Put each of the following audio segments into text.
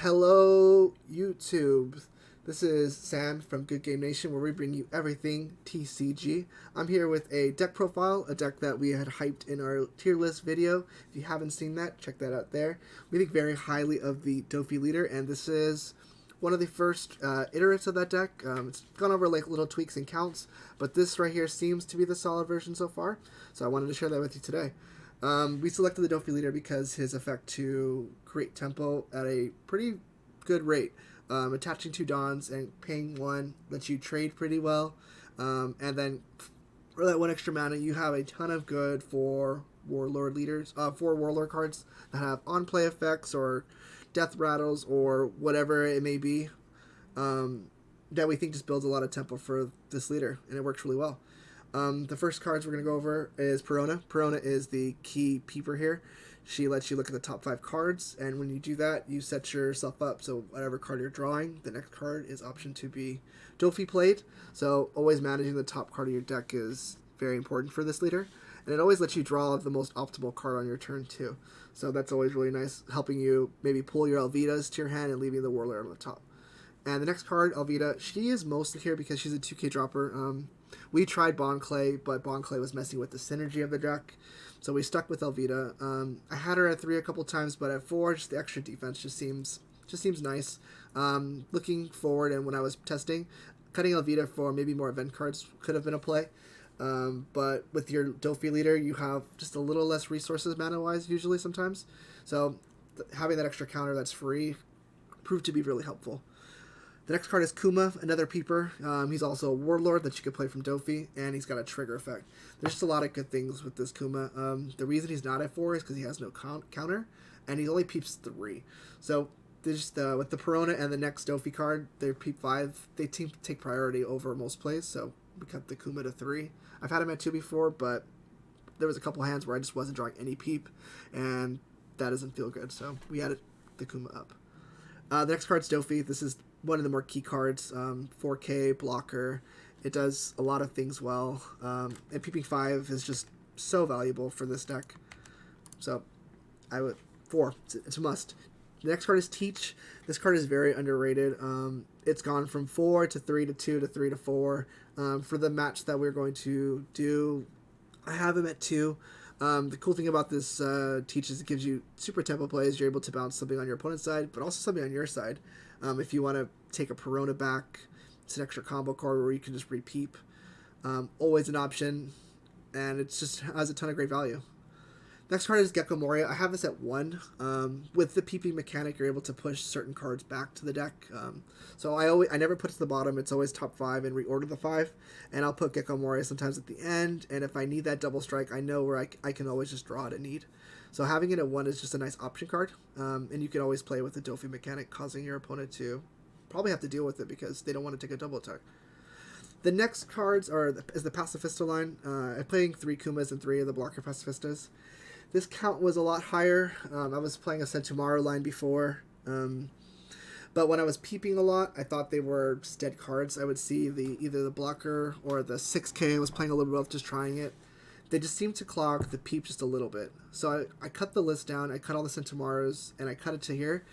Hello, YouTube. This is Sam from Good Game Nation, where we bring you everything TCG. I'm here with a deck profile, a deck that we had hyped in our tier list video. If you haven't seen that, check that out there. We think very highly of the Doffy leader, and this is one of the first iterates of that deck. It's gone over like little tweaks and counts, but this right here seems to be the solid version so far. So I wanted to share that with you today. We selected the Doffy leader because his effect to create tempo at a pretty good rate. Attaching 2 Dons and paying 1 lets you trade pretty well. And then for that 1 extra mana, you have a ton of good for Warlord leaders, for Warlord cards that have on-play effects or death rattles or whatever it may be, that we think just builds a lot of tempo for this leader, and it works really well. The first cards we're going to go over is Perona. Perona is the key peeper here. She lets you look at the top 5 cards, and when you do that, you set yourself up so whatever card you're drawing, the next card is optioned to be Doffy played. So always managing the top card of your deck is very important for this leader, and it always lets you draw the most optimal card on your turn too. So that's always really nice, helping you maybe pull your Alvidas to your hand and leaving the Warlord on the top. And the next card, Alvida, she is mostly here because she's a 2K dropper. We tried Bond Clay, but Bond Clay was messing with the synergy of the deck, so we stuck with Alvida. I had her at 3 a couple times, but at 4, just the extra defense just seems nice. Looking forward, and when I was testing, cutting Alvida for maybe more event cards could have been a play. But with your Doffy leader, you have just a little less resources mana-wise usually sometimes. So having that extra counter that's free proved to be really helpful. The next card is Kuma, another peeper. He's also a Warlord that you could play from Doffy, and he's got a trigger effect. There's just a lot of good things with this Kuma. The reason he's not at 4 is because he has no counter, and he only peeps 3. So there's with the Perona and the next Doffy card, they're peep 5. They take priority over most plays, so we cut the Kuma to 3. I've had him at 2 before, but there was a couple hands where I just wasn't drawing any peep, and that doesn't feel good, so we added the Kuma up. The next card's Doffy. This is one of the more key cards. 4K blocker. It does a lot of things well. And peeping 5 is just so valuable for this deck. So I would 4. It's a must. The next card is Teach. This card is very underrated. It's gone from 4 to 3 to 2 to 3 to 4. For the match that we're going to do, I have him at 2. The cool thing about this Teach is it gives you super tempo plays. You're able to bounce something on your opponent's side, but also something on your side. If you want to take a Perona back, it's an extra combo card where you can just repeep. Always an option, and it just has a ton of great value. Next card is Gecko Moria. I have this at 1. With the peeping mechanic, you're able to push certain cards back to the deck. So I never put it to the bottom. It's always top 5 and reorder the 5. And I'll put Gecko Moria sometimes at the end. And if I need that double strike, I know where I can always just draw it at need. So having it at 1 is just a nice option card. And you can always play with the Doffy mechanic, causing your opponent to probably have to deal with it because they don't want to take a double attack. The next cards is the Pacifista line. I'm playing 3 Kumas and 3 of the blocker Pacifistas. This count was a lot higher. I was playing a Sentomaro line before. But when I was peeping a lot, I thought they were just dead cards. I would see either the blocker or the 6K. I was playing a little bit of just trying it. They just seemed to clog the peep just a little bit. So I cut the list down. I cut all the Sentomaros, and I cut it to here.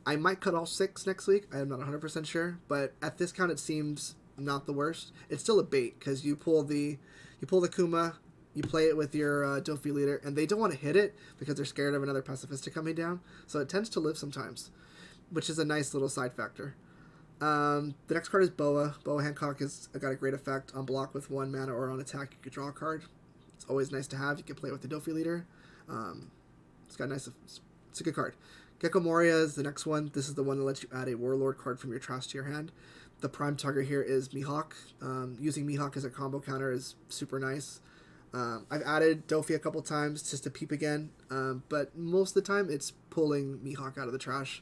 I might cut all 6 next week. I'm not 100% sure. But at this count, it seems not the worst. It's still a bait, because you pull the Kuma, you play it with your Doffy leader, and they don't want to hit it because they're scared of another Pacifista coming down. So it tends to live sometimes, which is a nice little side factor. The next card is Boa. Boa Hancock has got a great effect on block with 1 mana or on attack. You could draw a card. It's always nice to have. You can play it with the Doffy leader. It's a good card. Gecko Moria is the next one. This is the one that lets you add a Warlord card from your trash to your hand. The prime target here is Mihawk. Using Mihawk as a combo counter is super nice. I've added Doffy a couple times just to peep again, but most of the time it's pulling Mihawk out of the trash.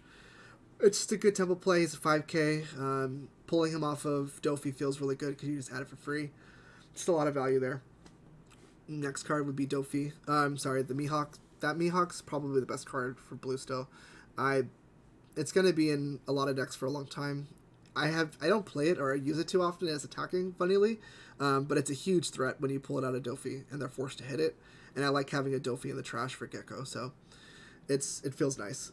It's just a good tempo play. He's a 5K. Pulling him off of Doffy feels really good because you just add it for free. Just a lot of value there. Next card would be Doffy. The Mihawk. That Mihawk's probably the best card for blue still. It's going to be in a lot of decks for a long time. I don't play it or use it too often as attacking, funnily, but it's a huge threat when you pull it out of Doffy and they're forced to hit it. And I like having a Doffy in the trash for Gecko, so it feels nice.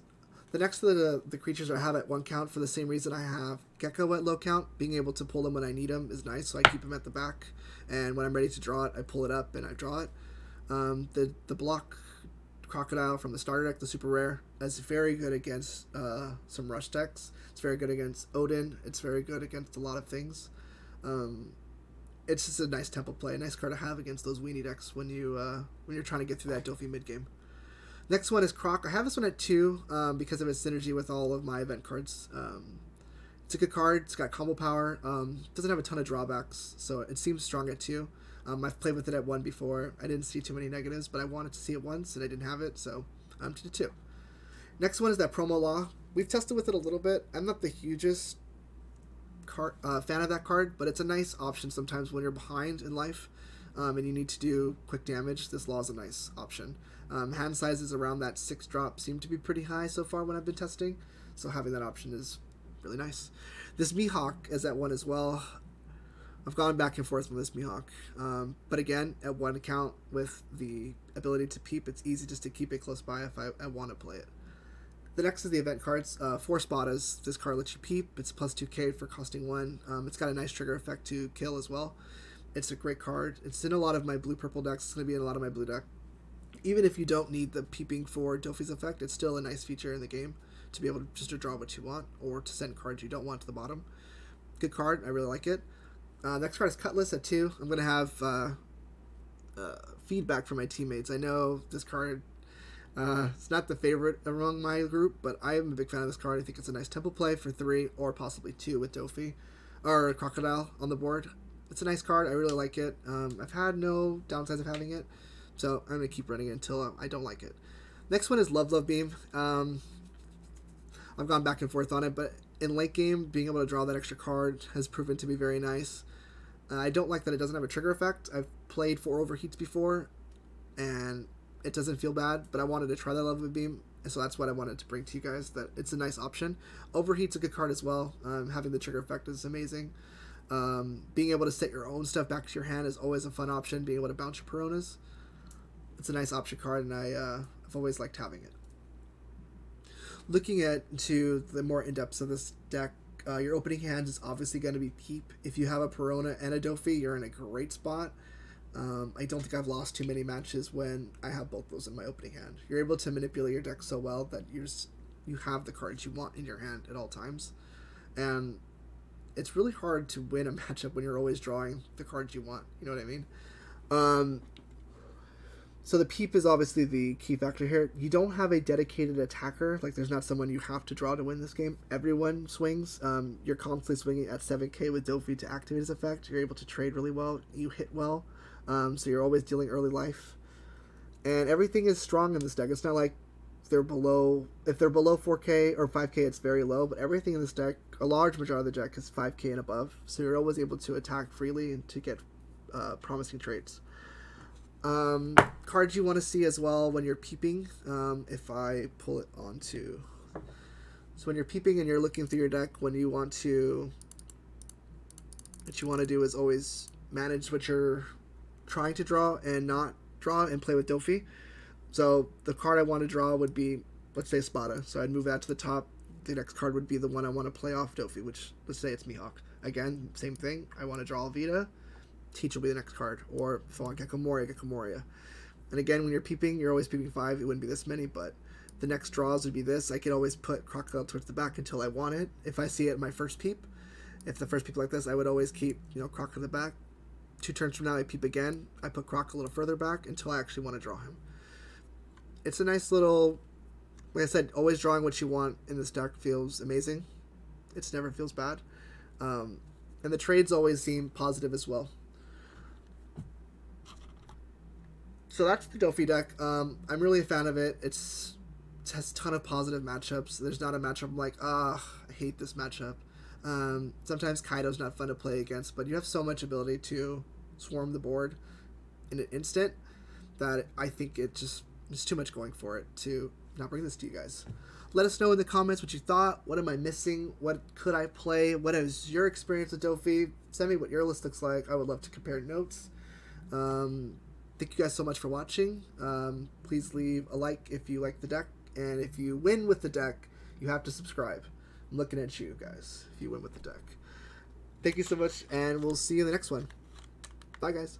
The next of the creatures I have at 1 count for the same reason I have Gecko at low count. Being able to pull them when I need them is nice, so I keep them at the back. And when I'm ready to draw it, I pull it up and I draw it. The block Crocodile from the starter deck, the super rare, is very good against some rush decks. It's very good against Odin. It's very good against a lot of things. It's just a nice tempo play, a nice card to have against those weenie decks when you're trying to get through that Doffy mid game. Next one is Croc. I have this one at 2 because of its synergy with all of my event cards. It's a good card. It's got combo power. Doesn't have a ton of drawbacks, so it seems strong at 2. I've played with it at 1 before. I didn't see too many negatives, but I wanted to see it once, and I didn't have it, so I'm to 2. Next one is that Promo Law. We've tested with it a little bit. I'm not the hugest fan of that card, but it's a nice option sometimes when you're behind in life and you need to do quick damage. This Law is a nice option. Hand sizes around that 6 drop seem to be pretty high so far when I've been testing, so having that option is really nice. This Mihawk is at 1 as well. I've gone back and forth with this Mihawk, but again, at 1 count with the ability to peep, it's easy just to keep it close by if I want to play it. The next is the event cards. 4 Spadas. This card lets you peep. It's plus 2k for costing 1. It's got a nice trigger effect to kill as well. It's a great card. It's in a lot of my blue-purple decks. It's going to be in a lot of my blue deck. Even if you don't need the peeping for Doffy's effect, it's still a nice feature in the game to be able to just to draw what you want or to send cards you don't want to the bottom. Good card. I really like it. Next card is Cutlass at 2. I'm going to have feedback from my teammates. I know this card, it's not the favorite among my group, but I am a big fan of this card. I think it's a nice tempo play for 3 or possibly 2 with Doffy or Crocodile on the board. It's a nice card. I really like it. I've had no downsides of having it, so I'm going to keep running it until I don't like it. Next one is Love Beam. I've gone back and forth on it, but in late game, being able to draw that extra card has proven to be very nice. I don't like that it doesn't have a trigger effect. I've played 4 Overheats before, and it doesn't feel bad, but I wanted to try that Love Beam, and so that's what I wanted to bring to you guys, that it's a nice option. Overheat's a good card as well. Having the trigger effect is amazing. Being able to set your own stuff back to your hand is always a fun option, being able to bounce your Peronas. It's a nice option card, and I've always liked having it. Looking into the more in-depths of this deck, your opening hand is obviously going to be Peep. If you have a Perona and a Doffy, you're in a great spot. I don't think I've lost too many matches when I have both those in my opening hand. You're able to manipulate your deck so well that you have the cards you want in your hand at all times. And it's really hard to win a matchup when you're always drawing the cards you want. You know what I mean? So the Peep is obviously the key factor here. You don't have a dedicated attacker. Like, there's not someone you have to draw to win this game. Everyone swings. You're constantly swinging at 7k with Doffy to activate his effect. You're able to trade really well. You hit well. So you're always dealing early life. And everything is strong in this deck. It's not like if they're below 4k or 5k, it's very low. But everything in this deck, a large majority of the deck is 5k and above. So you're always able to attack freely and to get promising traits. Cards you want to see as well when you're peeping, if I pull it onto, so when you're peeping and you're looking through your deck, what you want to do is always manage what you're trying to draw and not draw and play with Doffy. So the card I want to draw would be, let's say, Spada, so I'd move that to the top. The next card would be the one I want to play off Doffy, which, let's say it's Mihawk. Again, same thing, I want to draw Alvida. Teach will be the next card, or if I want Gecko Moria. And again, when you're peeping, you're always peeping 5. It wouldn't be this many, but the next draws would be this. I could always put Crocodile towards the back until I want it. If I see it in my first peep, if the first peep like this, I would always keep, Croc in the back. 2 turns from now, I peep again. I put Croc a little further back until I actually want to draw him. It's a nice little, like I said, always drawing what you want in this deck feels amazing. It never feels bad. And the trades always seem positive as well. So that's the Doffy deck. I'm really a fan of it. It has a ton of positive matchups. There's not a matchup I'm like, I hate this matchup. Sometimes Kaido's not fun to play against, but you have so much ability to swarm the board in an instant that I think it's too much going for it to not bring this to you guys. Let us know in the comments what you thought. What am I missing? What could I play? What is your experience with Doffy? Send me what your list looks like. I would love to compare notes. Thank you guys so much for watching. Please leave a like if you like the deck, and if you win with the deck, You have to subscribe. I'm looking at you guys if you win with the deck. Thank you so much, and we'll see you in the next one. Bye, guys.